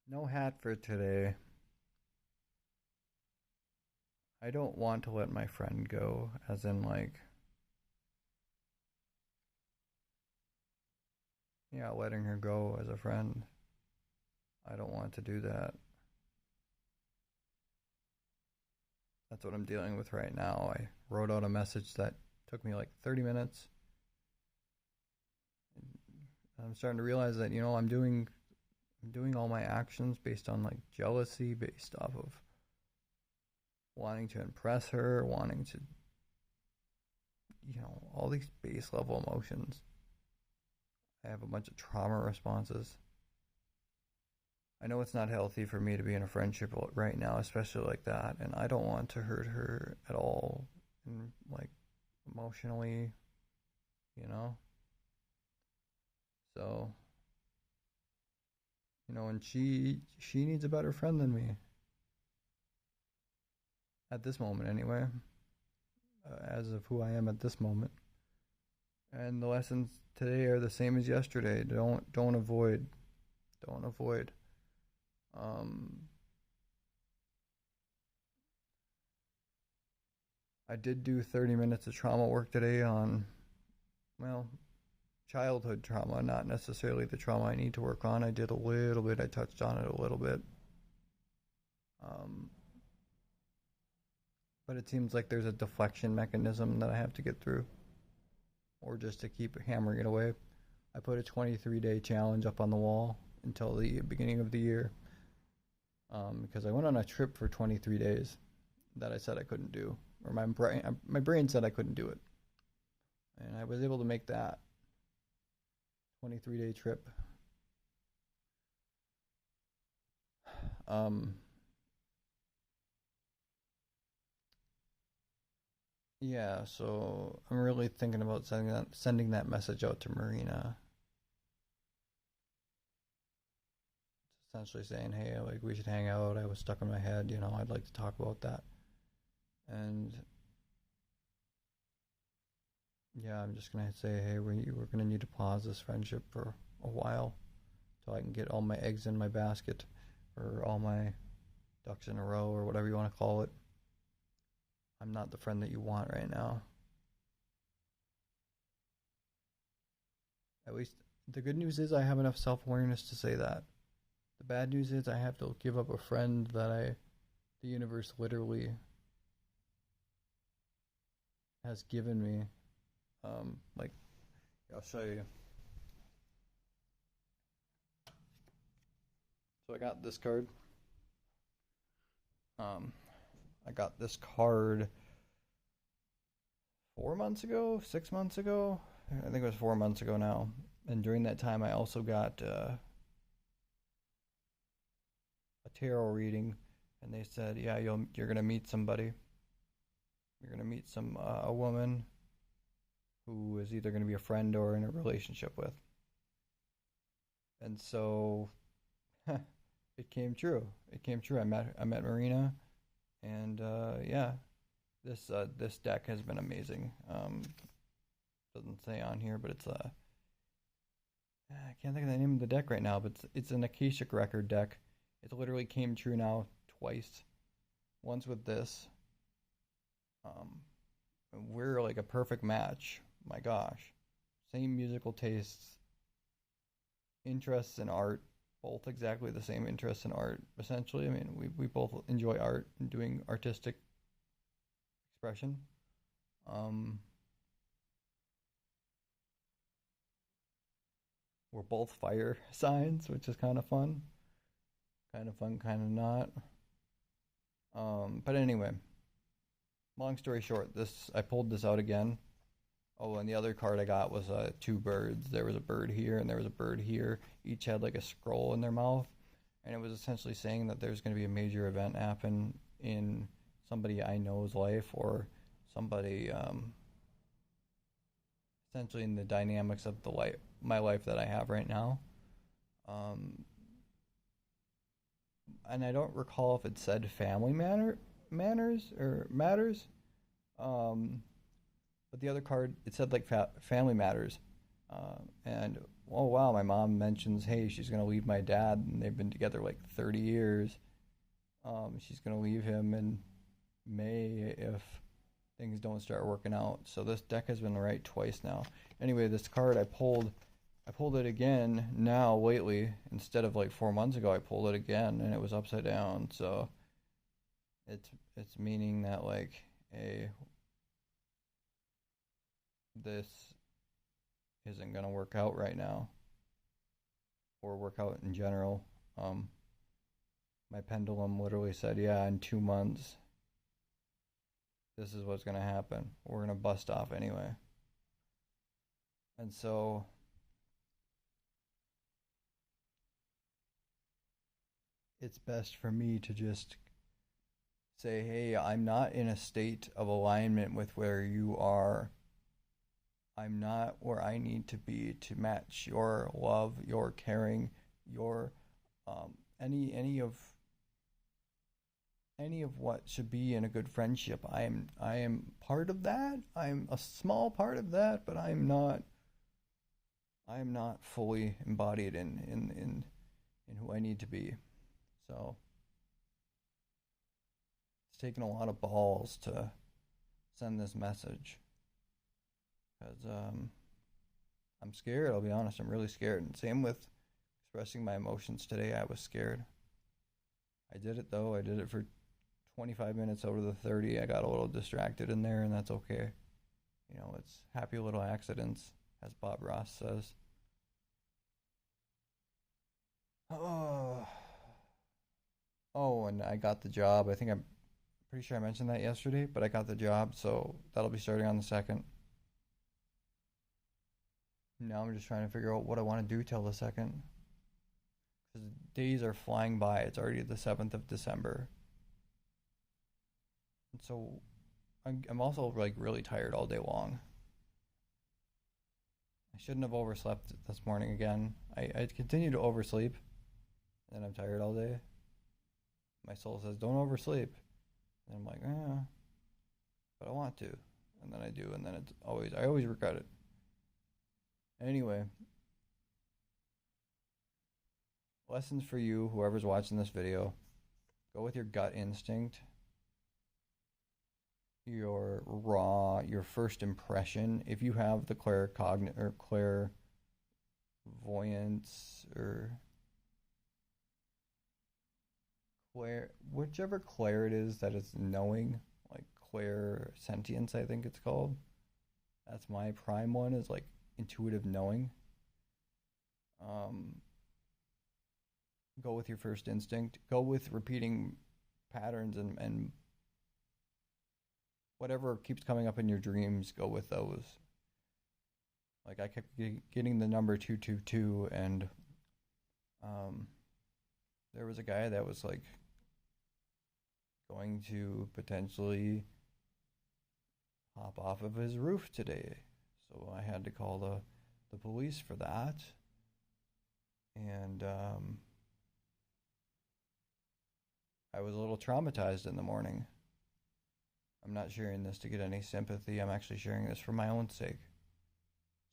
No hat for today. I don't want to let my friend go, as in, like, yeah, letting her go as a friend. I don't want to do that. That's what I'm dealing with right now. I wrote out a message that took me like 30 minutes. I'm starting to realize that, I'm doing all my actions based on like jealousy, based off of wanting to impress her, wanting to, all these base level emotions. I have a bunch of trauma responses. I know it's not healthy for me to be in a friendship right now, especially like that, and I don't want to hurt her at all, and like emotionally, you know. So, and she needs a better friend than me at this moment, anyway, as of who I am at this moment. And the lessons today are the same as yesterday. Don't avoid, don't avoid. Um, I did do 30 minutes of trauma work today on, well, childhood trauma, not necessarily the trauma I need to work on. I did a little bit, I touched on it a little bit. Um, but it seems like there's a deflection mechanism that I have to get through, or just to keep hammering it away. I put a 23-day challenge up on the wall until the beginning of the year, because I went on a trip for 23 days that I said I couldn't do, or my brain said I couldn't do it, and I was able to make that 23-day trip. Um, Yeah, so I'm really thinking about sending that message out to Marina, essentially saying, "Hey, like we should hang out. I was stuck in my head, I'd like to talk about that." And yeah, I'm just gonna say, "Hey, we're gonna need to pause this friendship for a while, so I can get all my eggs in my basket, or all my ducks in a row, or whatever you want to call it. I'm not the friend that you want right now. At least the good news is I have enough self-awareness to say that. The bad news is I have to give up a friend that the universe literally has given me. Like, I'll show you. So I got this card. Um, I got this card 4 months ago, 6 months ago. I think it was 4 months ago now. And during that time, I also got a tarot reading, and they said, "Yeah, you're gonna meet somebody. You're gonna meet a woman who is either gonna be a friend or in a relationship with." And so it came true. It came true. I met Marina, and yeah, this deck has been amazing. Doesn't say on here, but it's I can't think of the name of the deck right now, but it's an Akashic record deck. It literally came true now twice. Once with this. Um, we're like a perfect match. My gosh, same musical tastes, interests in art, both exactly the same interests in art. Essentially, I mean, we both enjoy art and doing artistic expression. Um, we're both fire signs, which is kind of fun. Kind of fun, kind of not. But anyway, long story short, this I pulled this out again. Oh, and the other card I got was two birds. There was a bird here and there was a bird here. Each had like a scroll in their mouth, and it was essentially saying that there's going to be a major event happen in somebody I know's life, or somebody essentially in the dynamics of the life my life that I have right now. Um, and I don't recall if it said family manners or matters. Um, but the other card, it said like family matters, and oh wow, my mom mentions, hey, she's gonna leave my dad, and they've been together like 30 years. She's gonna leave him in May if things don't start working out. So this deck has been right twice now. Anyway, this card I pulled it again now lately. Instead of like 4 months ago, I pulled it again and it was upside down. So it's meaning that like a this isn't gonna work out right now or work out in general. Um, my pendulum literally said, yeah, in 2 months, this is what's gonna happen. We're gonna bust off anyway. And so it's best for me to just say, hey, I'm not in a state of alignment with where you are. I'm not where I need to be to match your love, your caring, your um, any of what should be in a good friendship. I am part of that. I'm a small part of that, but I am not fully embodied in who I need to be. So it's taken a lot of balls to send this message because I'm scared. I'll be honest. I'm really scared. And same with expressing my emotions today. I was scared. I did it though. I did it for 25 minutes out of the 30. I got a little distracted in there, and that's okay. You know, it's happy little accidents, as Bob Ross says. Oh, oh, and I got the job. I think I'm pretty sure I mentioned that yesterday, but I got the job, so that'll be starting on the 2nd. Now I'm just trying to figure out what I want to do till the 2nd. Because days are flying by. It's already the 7th of December. And so I'm also like really tired all day long. I shouldn't have overslept this morning again. I continue to oversleep, and I'm tired all day. My soul says, don't oversleep. And I'm like, but I want to. And then I do, and then I always regret it. Anyway, lessons for you, whoever's watching this video. Go with your gut instinct, your first impression. If you have the claircognition or clairvoyance or whichever clair it is that is knowing, like clairsentience, I think it's called. That's my prime one, is like intuitive knowing. Um, go with your first instinct. Go with repeating patterns and whatever keeps coming up in your dreams, go with those. Like I kept getting the number 222, and um, there was a guy that was like going to potentially hop off of his roof today. So I had to call the police for that. And I was a little traumatized in the morning. I'm not sharing this to get any sympathy. I'm actually sharing this for my own sake.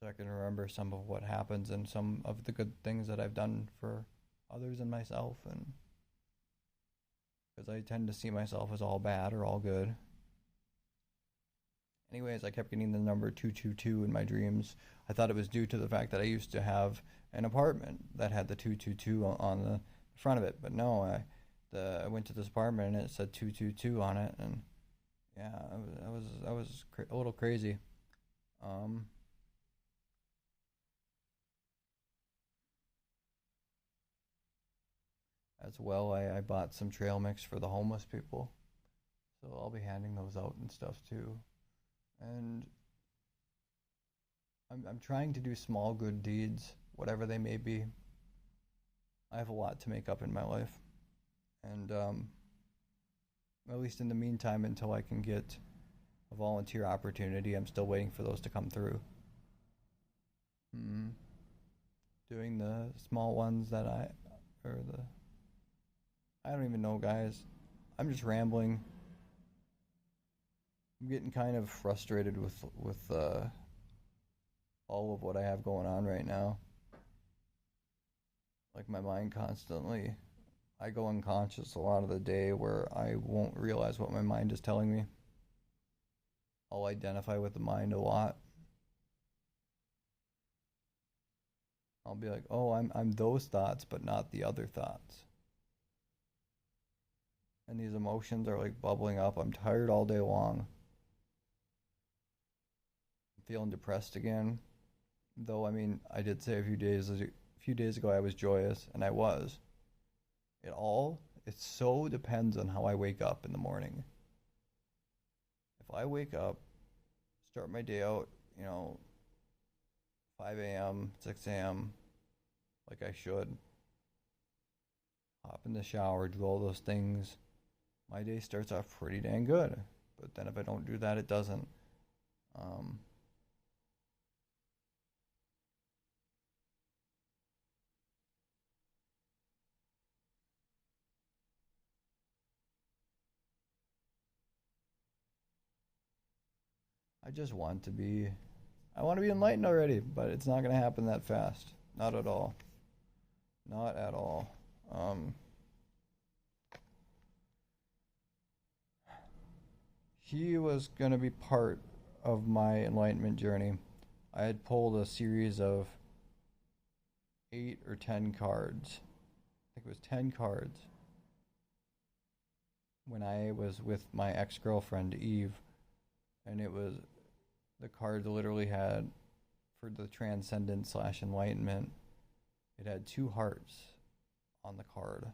So I can remember some of what happens and some of the good things that I've done for others and myself. And because I tend to see myself as all bad or all good. Anyways, I kept getting the number 222 in my dreams. I thought it was due to the fact that I used to have an apartment that had the 222 on the front of it. But no, I went to this apartment and it said 222 on it. And yeah, I was a little crazy. Um, as well, I bought some trail mix for the homeless people. So I'll be handing those out and stuff too. And I'm trying to do small good deeds, whatever they may be. I have a lot to make up in my life. And at least in the meantime, until I can get a volunteer opportunity, I'm still waiting for those to come through. Mm. Doing the small ones I don't even know, guys. I'm just rambling. I'm getting kind of frustrated with all of what I have going on right now. Like my mind constantly, I go unconscious a lot of the day where I won't realize what my mind is telling me. I'll identify with the mind a lot. I'll be like, "Oh, I'm those thoughts, but not the other thoughts." And these emotions are like bubbling up. I'm tired all day long. I'm feeling depressed again. Though I mean, I did say a few days ago I was joyous, and I was. It so depends on how I wake up in the morning. If I wake up, start my day out, 5 a.m., 6 a.m., like I should, hop in the shower, do all those things, my day starts off pretty dang good. But then if I don't do that, it doesn't. Um, I just want to be, I want to be enlightened already, but it's not going to happen that fast. Not at all. Not at all. Um, he was going to be part of my enlightenment journey. I had pulled a series of 8 or 10 cards. I think it was 10 cards when I was with my ex girlfriend, Eve. And it was, the cards literally had, for the transcendence slash enlightenment, it had two hearts on the card.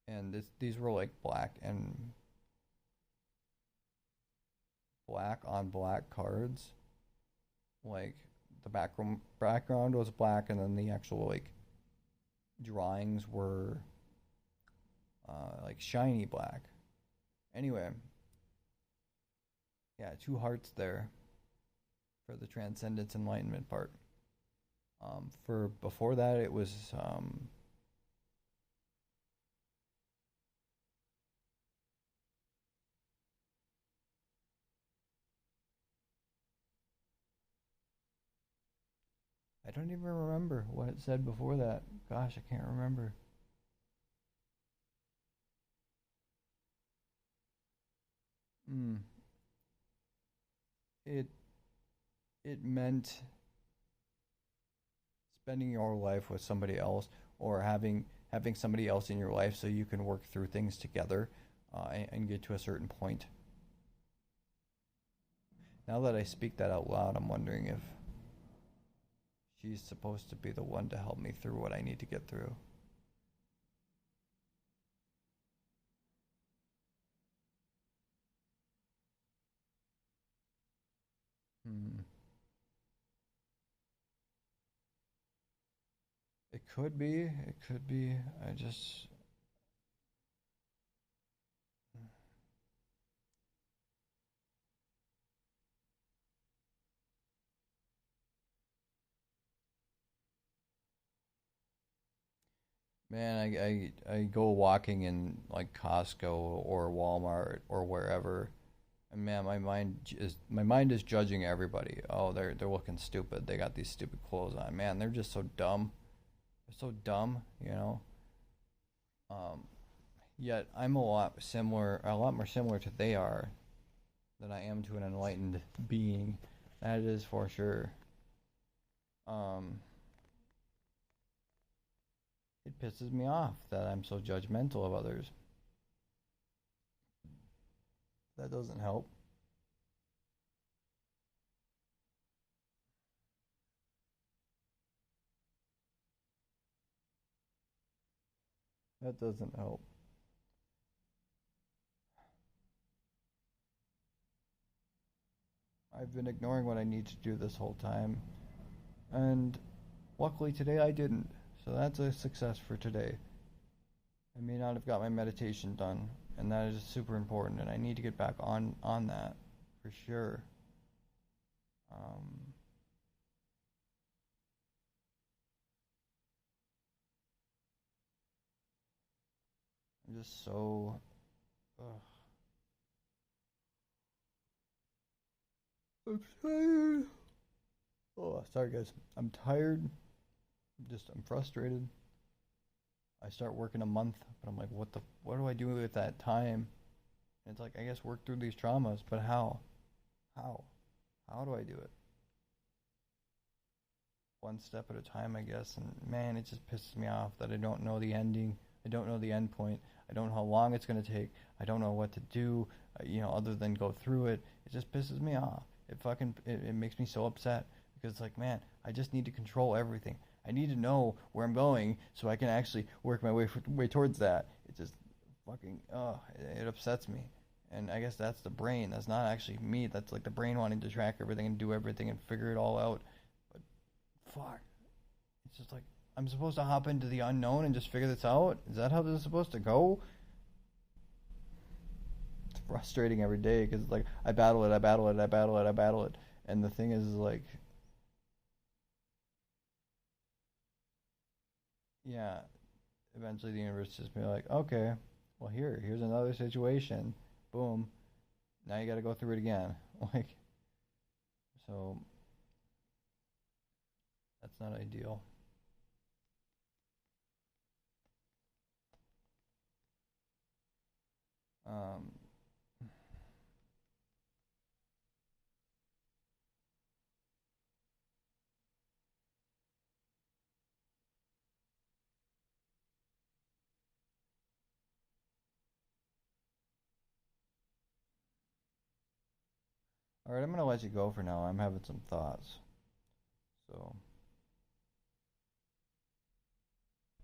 And these were like black on black cards. Like the background was black, and then the actual like drawings were like shiny black. Anyway, yeah, two hearts there for the transcendence enlightenment part. For before that, it was I don't even remember what it said before that. Gosh, I can't remember. Mm, it it meant spending your life with somebody else, or having somebody else in your life so you can work through things together, and get to a certain point. Now that I speak that out loud, I'm wondering if she's supposed to be the one to help me through what I need to get through. Hmm. It could be. It could be. I just, man, I go walking in like Costco or Walmart or wherever, and man, my mind is judging everybody. Oh, they're looking stupid. They got these stupid clothes on. Man, they're just so dumb. They're so dumb, you know. Um, Yet I'm a lot more similar to they are than I am to an enlightened being. That is for sure. Um, it pisses me off that I'm so judgmental of others. That doesn't help. That doesn't help. I've been ignoring what I need to do this whole time, and luckily today I didn't. So that's a success for today. I may not have got my meditation done, and that is super important, and I need to get back on that for sure. Um, I'm just so, ugh. I'm tired. Oh, sorry guys. I'm tired. I'm frustrated. I start working a month, but I'm like, what do I do with that time? And it's like, I guess work through these traumas, but how? How? How do I do it? One step at a time, I guess. And man, it just pisses me off that I don't know the ending. I don't know the end point. I don't know how long it's going to take. I don't know what to do, other than go through it. It just pisses me off. It makes me so upset because it's like, man, I just need to control everything. I need to know where I'm going so I can actually work my way towards that. It just fucking, it upsets me. And I guess that's the brain. That's not actually me. That's like the brain wanting to track everything and do everything and figure it all out. But fuck. It's just like I'm supposed to hop into the unknown and just figure this out. Is that how this is supposed to go? It's frustrating every day because it's like I battle it, I battle it, I battle it, I battle it, and the thing is like, yeah, eventually the universe just be like, okay, well here's another situation, boom, now you got to go through it again, like, so that's not ideal. Um, all right, I'm gonna let you go for now. I'm having some thoughts, so.